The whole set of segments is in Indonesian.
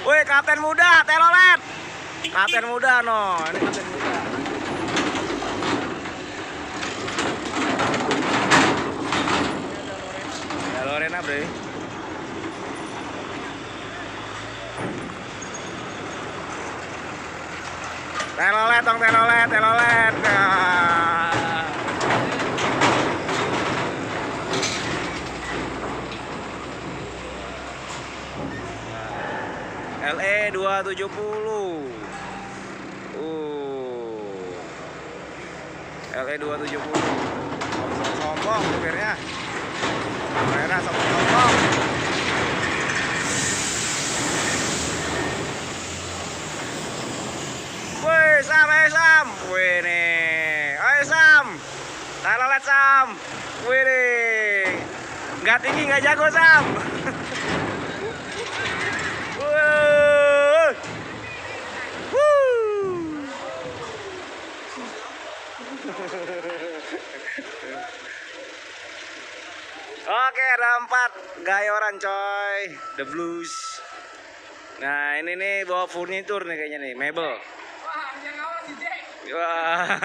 Woi, kapten muda, telolet. Kapten muda, no. Ini kapten muda. Ya, Lorena, bre. Telolet dong, telolet, telolet. LE 270. LE 270. Sombong supirnya. Merah sombong. Woi, Sam, ayo Sam. Wih nih. Ayo Sam. Telolet Sam. Wih nih. Nggak tinggi, nggak jago Sam. Oke, ada 4 gayoran coy, The Blues. Nah ini nih bawa furnitur nih kayaknya nih, mebel. Wah, yang awal sih Jack. Wah.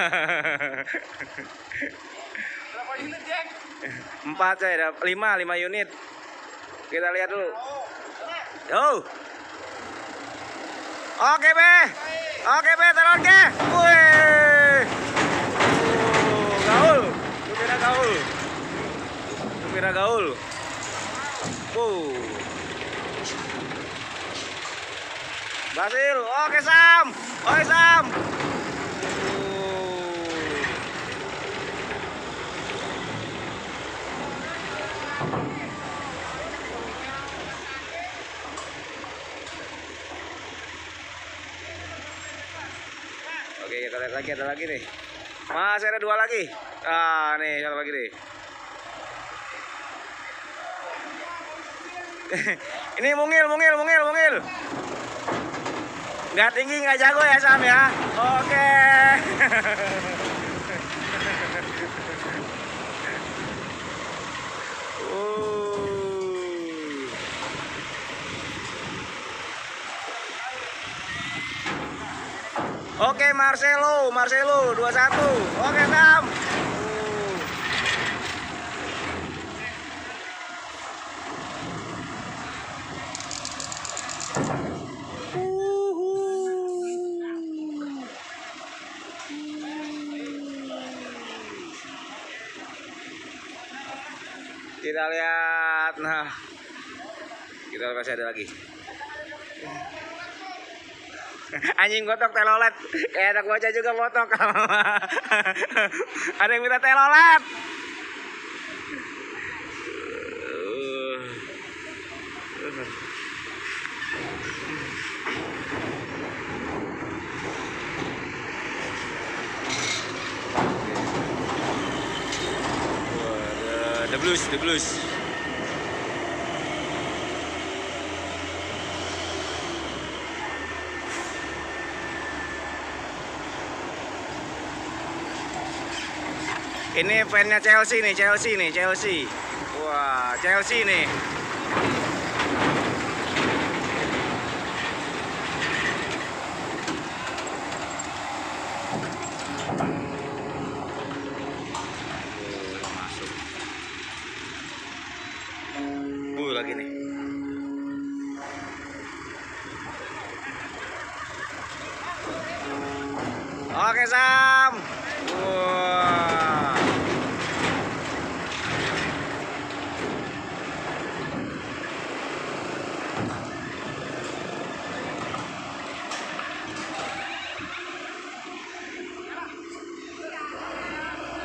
Berapa unit Jack? 4 coy, ada 5 unit. Kita lihat dulu. Oh. Oke be, oke be, teror ke. Wih. Gaul, supirnya gaul. Supirnya gaul. Berhasil. Oke Sam. Oke Sam. Oke, kita lihat lagi, ada lagi nih. Masih ada 2 lagi. Ah, nih satu lagi nih. Ini mungil. Nggak tinggi, nggak jago ya Sam ya. Oke. Oke, Marcelo 21. Oke Sam. Kita lihat, nah kita kasih ada lagi. Anjing gotok telolet, kayak anak bocah juga gotok. Ada yang minta telolet. The Blues. Ini fannya Chelsea nih. Wah, Chelsea nih. Lagi nih. Oke Sam. Wah.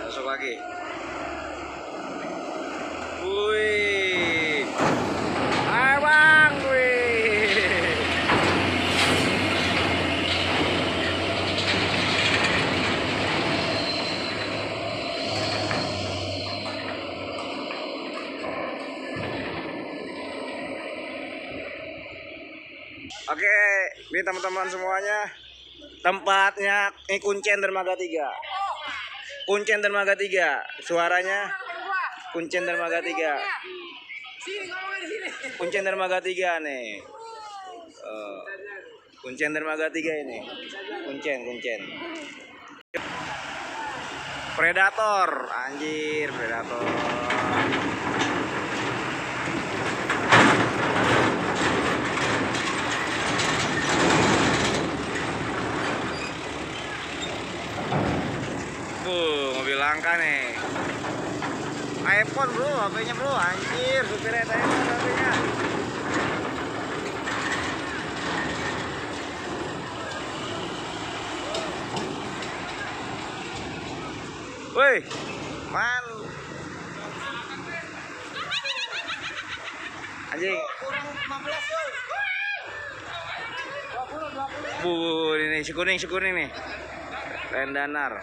Masuk lagi. Wih. Ayo bang, wih. Oke, ini teman-teman semuanya, tempatnya ini Kuncen Dermaga 3. Suaranya Kuncen Dermaga 3. Kuncen Dermaga 3 nih. Kuncen dermaga 3 ini. Kuncen. Predator, anjir, Predator. Mobil langka nih. iPhone bro, HP-nya bro, anjir, supirnya iPhone HP-nya. Woi, man. Anjing. Kurang 15 yuk. 20. Ini si kuning nih. Rendanar.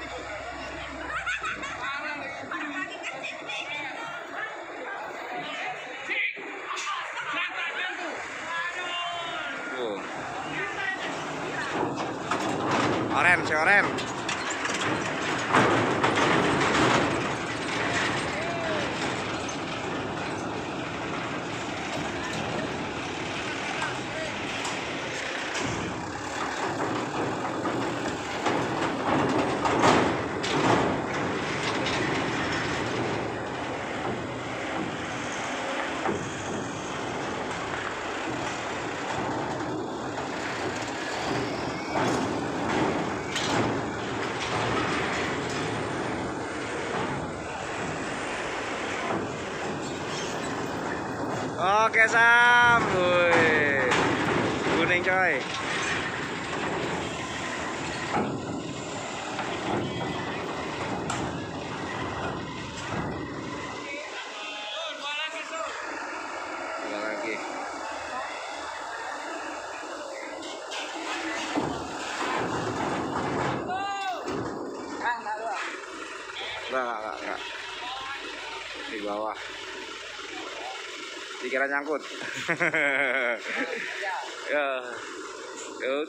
Oren. Oke Sam, woi, kuning coy. Dua lagi. Enggak. Di bawah. Dikira nyangkut. Ya. Yuk.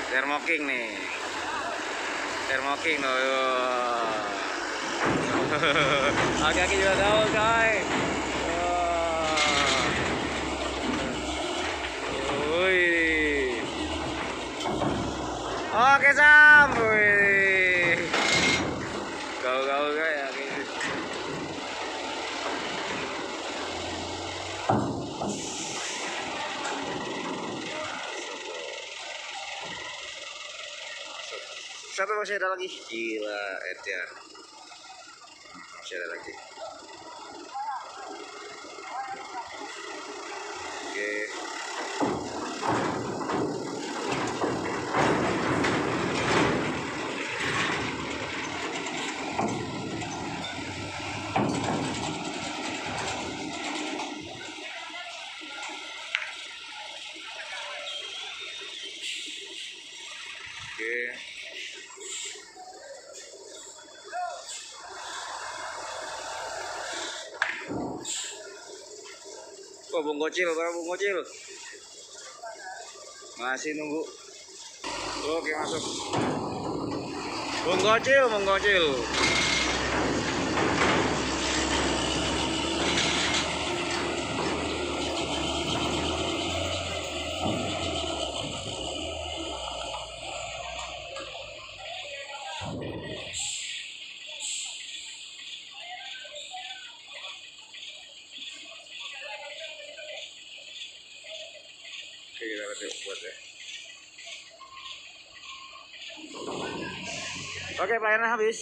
Thermoking nih. Thermoking loh. Kaki juga gaul coy. Wih. Oke Sam. Wih. Gaul kayak gini. Satu masih ada lagi. Gila, Edgar. Masih ada lagi. Oke. Oh, Bung Gocil. Masih nunggu. Oke, masuk. Bung Gocil. Oke, kita lihat buat ya. Oke, pelayanan habis.